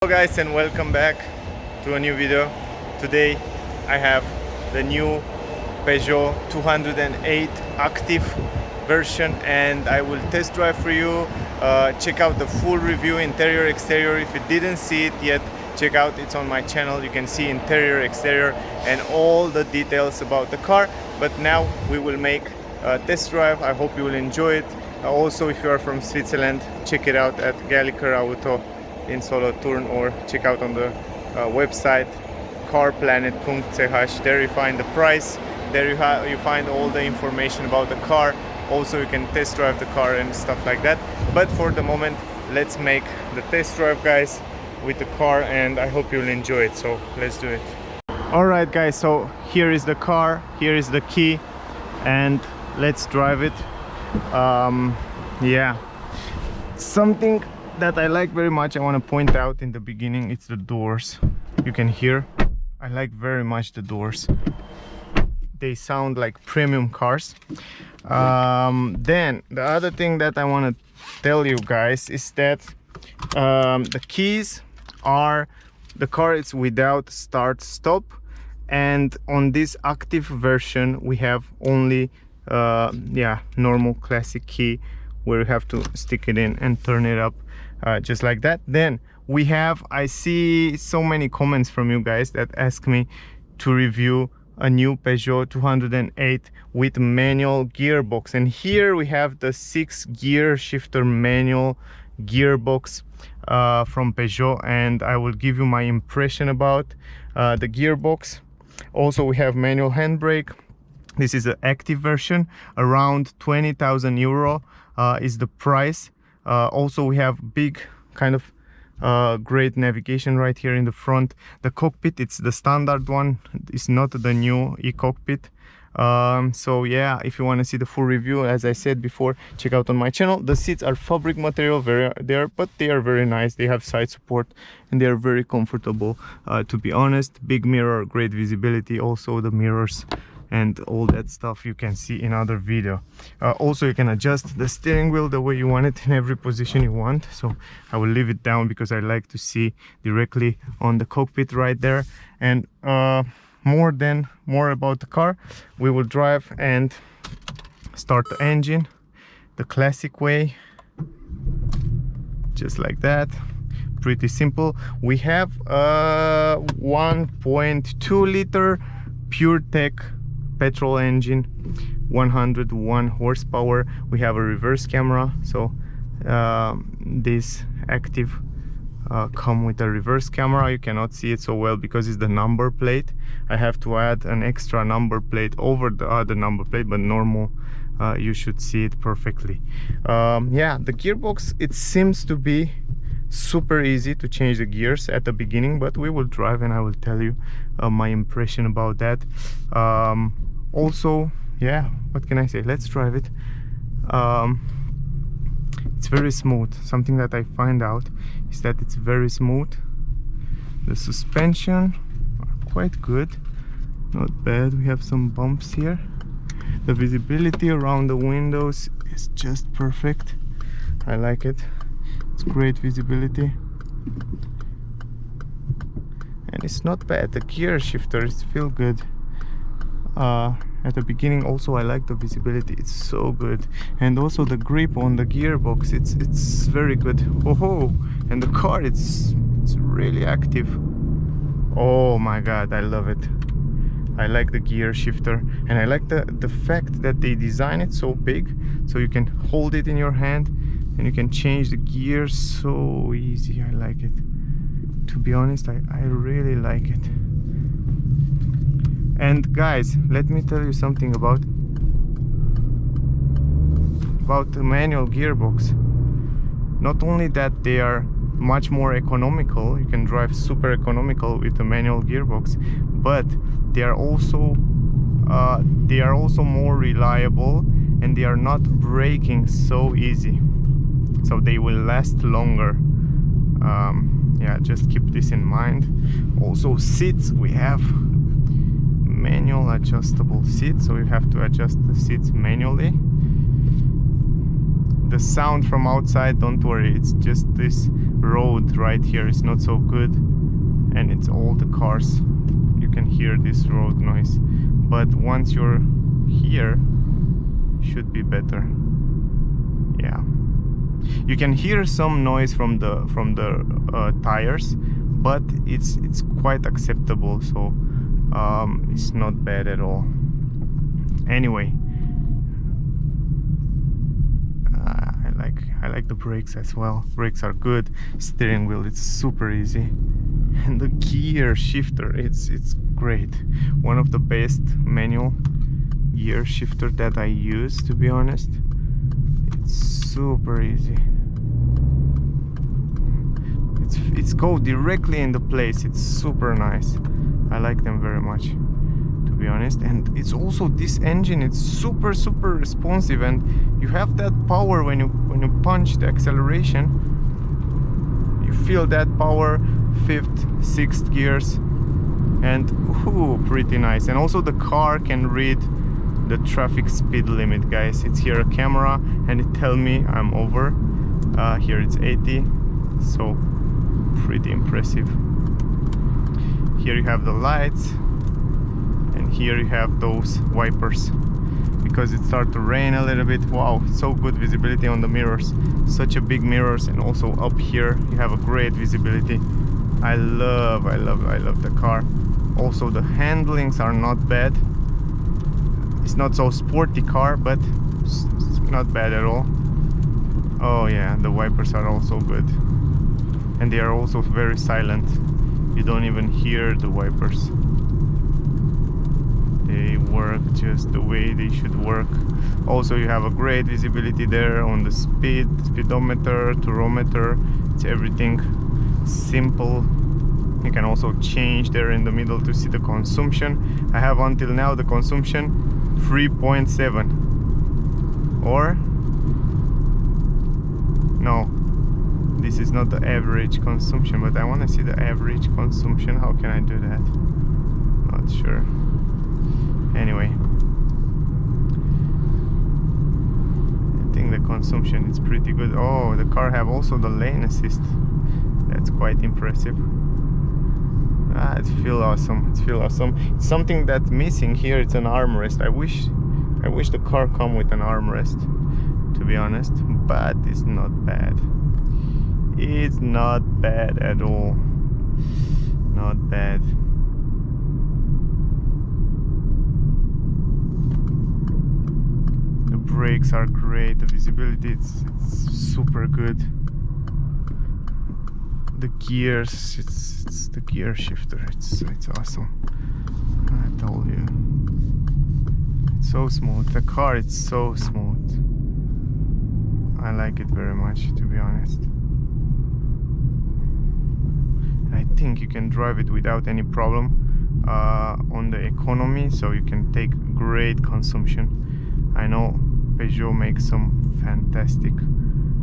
Hello guys, and welcome back to a new video. Today I have the new Peugeot 208 Active version and I will test drive for you. Check out the full review, interior, exterior. If you didn't see it yet, check out, it's on my channel. You can see interior, exterior and all the details about the car. But now we will make a test drive. I hope you will enjoy it. Also, if you are from Switzerland, check it out at Galliker Auto in Solothurn, or check out on the website carplanet.ch. There you find the price, there you find all the information about the car. Also you can test drive the car and stuff like that. But for the moment, let's make the test drive, guys, with the car, and I hope you'll enjoy it. So let's do it. Alright guys, so here is the car, here is the key, and let's drive it. Yeah, something that I like very much, I want to point out in the beginning, it's the doors. You can hear, I like very much the doors. They sound like premium cars. Then the other thing that I want to tell you guys is that the keys are, the car is without start stop, and on this Active version we have only normal classic key, where you have to stick it in and turn it up just like that. Then we have, I see so many comments from you guys that ask me to review a new Peugeot 208 with manual gearbox, and here we have the 6-gear shifter manual gearbox from Peugeot, and I will give you my impression about the gearbox. Also we have manual handbrake. This is an Active version, around 20,000 euro is the price. Also we have big kind of great navigation right here in the front. The cockpit, it's the standard one, it's not the new e-cockpit. So yeah, if you want to see the full review, as I said before, check out on my channel. The seats are fabric material, but they are very nice. They have side support and they are very comfortable, to be honest. Big mirror, great visibility. Also the mirrors and all that stuff you can see in other video. Also you can adjust the steering wheel the way you want it, in every position you want. So I will leave it down because I like to see directly on the cockpit right there. And more about the car, we will drive and start the engine the classic way, just like that. Pretty simple. We have a 1.2 liter PureTech petrol engine, 101 horsepower. We have a reverse camera, so this Active come with a reverse camera. You cannot see it so well because it's the number plate. I have to add an extra number plate over the other number plate, but normal you should see it perfectly. Yeah, the gearbox, it seems to be super easy to change the gears at the beginning, but we will drive and I will tell you my impression about that. Also, yeah, what can I say, let's drive it. It's very smooth. Something that I find out is that it's very smooth. The suspension are quite good, not bad. We have some bumps here. The visibility around the windows is just perfect. I like it. It's great visibility and it's not bad. The gear shifters feel good. At the beginning also I like the visibility, it's so good. And also the grip on the gearbox, it's very good. Oh, and the car, it's really active. Oh my god, I love it. I like the gear shifter, and I like the fact that they design it so big, so you can hold it in your hand and you can change the gears so easy. I like it. To be honest, I really like it. And guys, let me tell you something about the manual gearbox. Not only that they are much more economical, you can drive super economical with the manual gearbox, but they are also more reliable, and they are not breaking so easy, so they will last longer. Yeah, just keep this in mind. Also seats, we have manual adjustable seats, so you have to adjust the seats manually. The sound from outside, don't worry, it's just this road right here is not so good, and it's all the cars. You can hear this road noise, but once you're here, should be better. Yeah, you can hear some noise from the tires, but it's quite acceptable, so it's not bad at all. Anyway, I like the brakes as well. Brakes are good. Steering wheel, it's super easy, and the gear shifter, it's great. One of the best manual gear shifter that I use, to be honest. It's super easy. It's go directly in the place. It's super nice. I like them very much, to be honest. And it's also, this engine, it's super responsive, and you have that power when you punch the acceleration. You feel that power, 5th, 6th gears, and ooh, pretty nice. And also the car can read the traffic speed limit, guys. It's here a camera, and it tell me I'm over. Here it's 80, so pretty impressive. Here you have the lights, and here you have those wipers, because it started to rain a little bit. Wow, so good visibility on the mirrors, such a big mirrors. And also up here you have a great visibility. I love the car. Also the handlings are not bad. It's not so sporty car, but it's not bad at all. Oh yeah, the wipers are also good, and they are also very silent. You don't even hear the wipers. They work just the way they should work. Also, you have a great visibility there on the speedometer, tachometer. It's everything simple. You can also change there in the middle to see the consumption. I have until now the consumption 3.7, or no, this is not the average consumption, but I want to see the average consumption. How can I do that? Not sure. Anyway, I think the consumption is pretty good. Oh, the car have also the lane assist. That's quite impressive. It feels awesome. It feels awesome. It's something that's missing here. It's an armrest. I wish the car come with an armrest, to be honest, but it's not bad. It's not bad at all. Not bad. The brakes are great. The visibility, it's super good. The gears, it's the gear shifter. It's awesome. I told you. It's so smooth. The car, it's so smooth. I like it very much, to be honest. I think you can drive it without any problem on the economy, so you can take great consumption. I know Peugeot makes some fantastic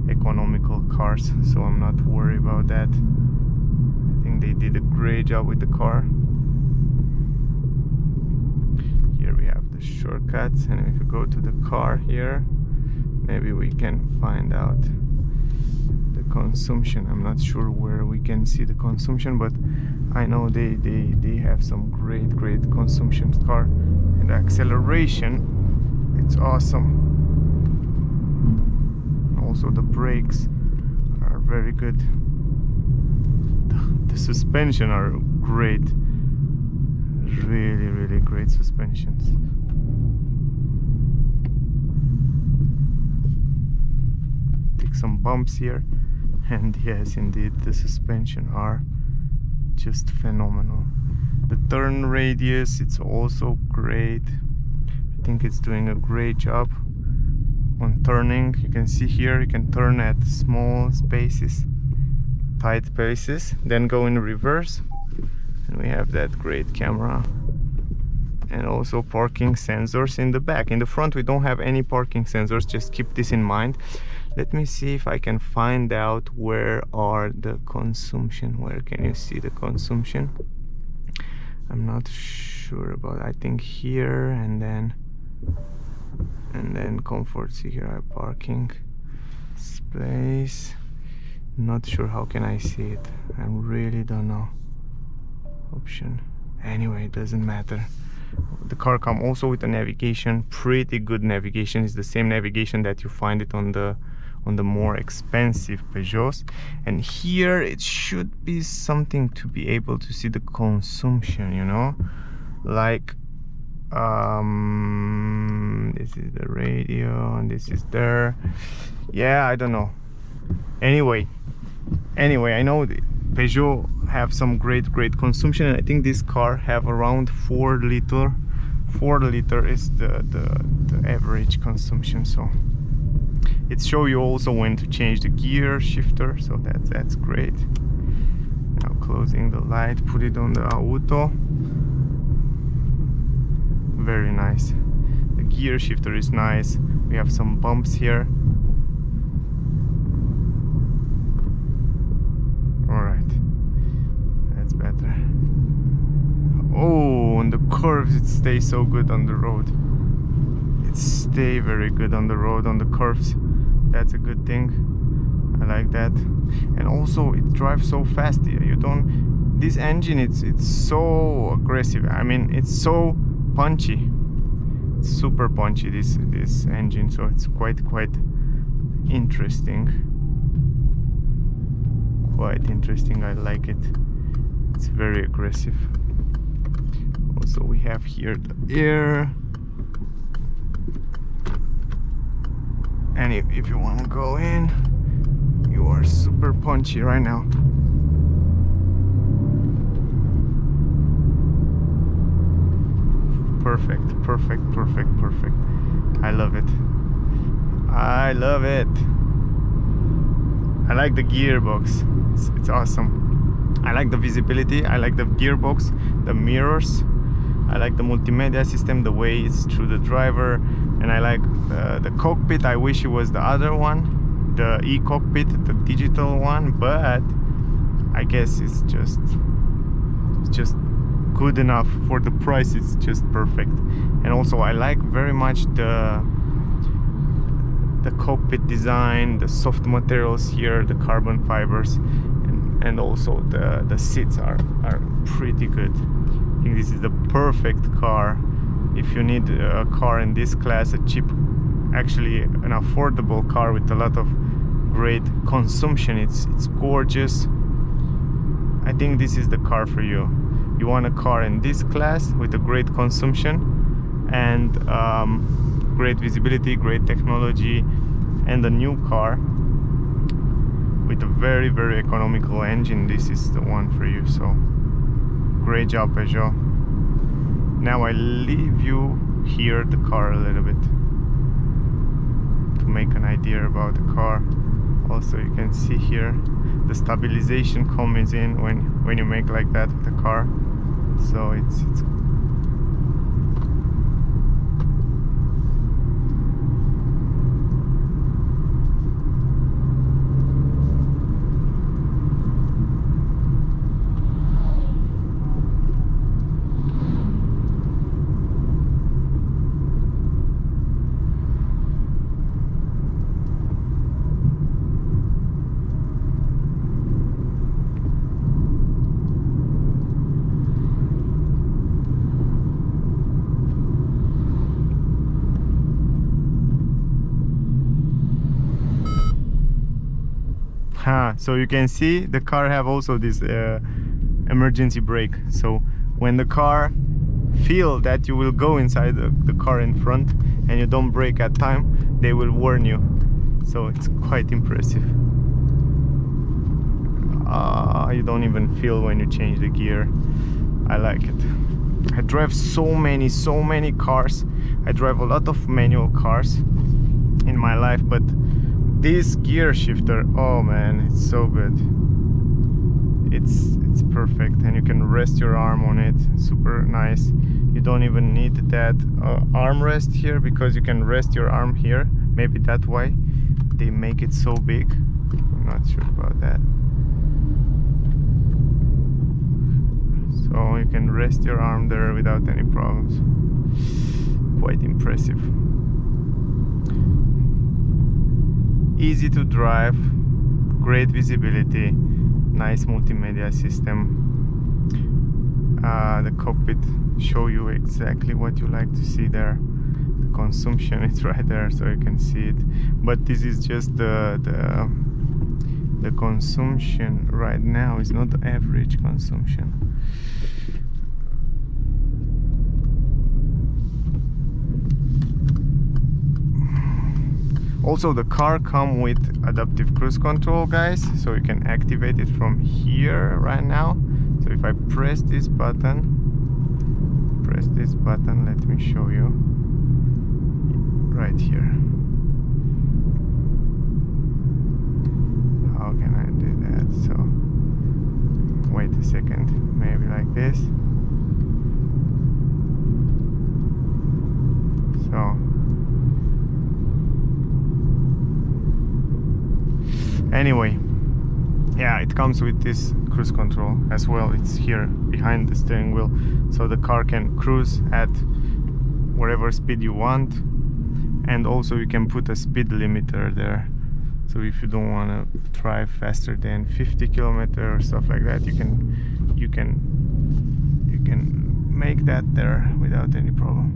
economical cars, so I'm not worried about that. I think they did a great job with the car. Here we have the shortcuts, and if you go to the car here, maybe we can find out the consumption. I'm not sure where we can see the consumption, but I know they have some great consumption car. And the acceleration, it's awesome. Also the brakes are very good. The suspension are great. Really great suspensions. Take some bumps here, and yes, indeed, the suspension are just phenomenal. The turn radius, it's also great. I think it's doing a great job on turning. You can see here, you can turn at small spaces, tight places, then go in reverse, and we have that great camera. And also parking sensors in the back. In the front we don't have any parking sensors, just keep this in mind. Let me see if I can find out where are the consumption. Where can you see the consumption? I'm not sure about, I think here, and then comfort. See here, parking place. Not sure how can I see it. I really don't know. Option. Anyway, it doesn't matter. The car comes also with a navigation, pretty good navigation. It's the same navigation that you find it on the more expensive Peugeots. And here it should be something to be able to see the consumption, you know, like this is the radio and this is there. Yeah, I don't know. Anyway, I know the Peugeot have some great consumption, and I think this car have around 4 liter. 4 liter is the average consumption, so it shows you also when to change the gear shifter, so that's great. Now closing the light, put it on the auto. Very nice. The gear shifter is nice. We have some bumps here. Alright, that's better. Oh, on the curves it stays so good on the road. It stays very good on the road, on the curves. That's a good thing. I like that. And also it drives so fast here. You don't, this engine, it's so aggressive. I mean, it's so punchy. It's super punchy, this engine, so it's quite interesting. Quite interesting. I like it. It's very aggressive. Also we have here the air, and if you want to go in, you are super punchy right now. Perfect. I love it. I love it. I like the gearbox. It's awesome. I like the visibility. I like the gearbox, the mirrors. I like the multimedia system, the way it's through the driver, and I like the cockpit. I wish it was the other one, the e-cockpit, the digital one, but I guess it's just good enough for the price. It's just perfect. And also I like very much the cockpit design, the soft materials here, the carbon fibers, and also the seats are pretty good. I think this is the perfect car if you need a car in this class, a cheap, actually an affordable car with a lot of great consumption. It's gorgeous. I think this is the car for you. You want a car in this class with a great consumption and great visibility, great technology, and a new car with a very economical engine. This is the one for you. So great job, Peugeot. Now I leave you here the car a little bit to make an idea about the car. Also you can see here the stabilization comes in when you make like that with the car. So it's so you can see the car have also this emergency brake. So when the car feel that you will go inside the car in front and you don't brake at time, they will warn you. So it's quite impressive. You don't even feel when you change the gear. I like it. I drive so many cars. I drive a lot of manual cars in my life, but this gear shifter, oh man, it's so good. It's perfect, and you can rest your arm on it. Super nice. You don't even need that armrest here, because you can rest your arm here. Maybe that's why they make it so big. I'm not sure about that. So you can rest your arm there without any problems. Quite impressive. Easy to drive, great visibility, nice multimedia system. The cockpit show you exactly what you like to see there. The consumption is right there, so you can see it. But this is just the consumption right now. It's not the average consumption. Also, the car comes with adaptive cruise control, guys, so you can activate it from here right now. So if I press this button, let me show you right here. How can I do that? So wait a second, maybe like this. So anyway, yeah, it comes with this cruise control as well. It's here behind the steering wheel, so the car can cruise at whatever speed you want, and also you can put a speed limiter there. So if you don't want to drive faster than 50 km or stuff like that, you can make that there without any problem.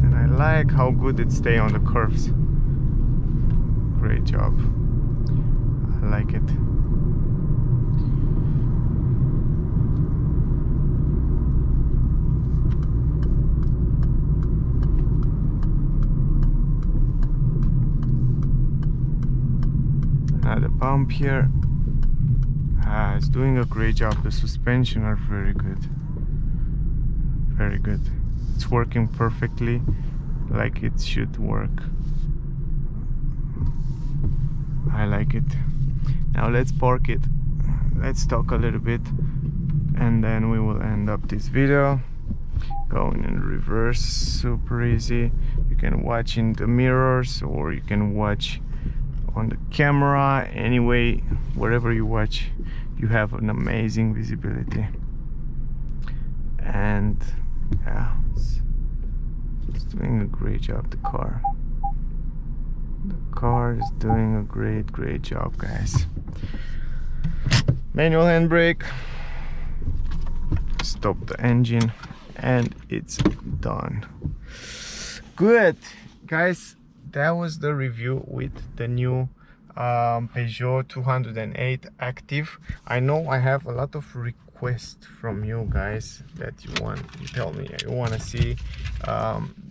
And I like how good it stays on the curves. Great job. I like it. The bump here, it's doing a great job. The suspension are very good, very good. It's working perfectly like it should work. I like it. Now let's park it, let's talk a little bit, and then we will end up this video. Going in reverse, super easy. You can watch in the mirrors, or you can watch on the camera. Anyway, wherever you watch, you have an amazing visibility. And yeah, it's doing a great job. The car is doing a great job, guys. Manual handbrake, stop the engine, and it's done. Good, guys. That was the review with the new Peugeot 208 Active. I know I have a lot of requests from you guys that you tell me you want to see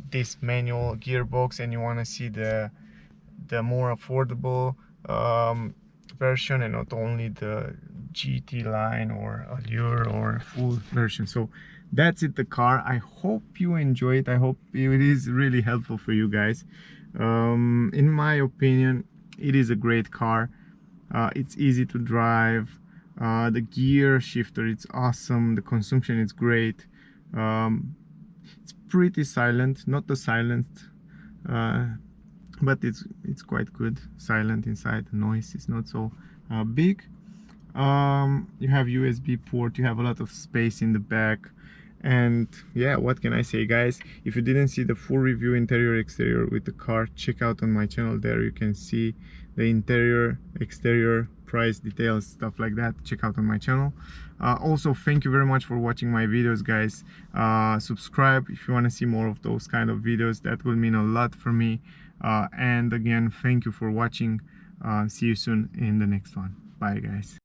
this manual gearbox, and you want to see the more affordable version, and not only the GT line or Allure or full version. So that's it, the car. I hope you enjoy it. I hope it is really helpful for you guys. In my opinion, it is a great car. It's easy to drive. The gear shifter, it's awesome. The consumption is great. It's pretty silent, not the silent, but it's quite good silent inside. The noise is not so big. You have USB port, you have a lot of space in the back. And yeah, what can I say, guys? If you didn't see the full review interior exterior with the car, check out on my channel. There you can see the interior exterior price details, stuff like that. Check out on my channel. Also, thank you very much for watching my videos, guys. Subscribe if you want to see more of those kind of videos. That will mean a lot for me. And again, thank you for watching. See you soon in the next one. Bye, guys.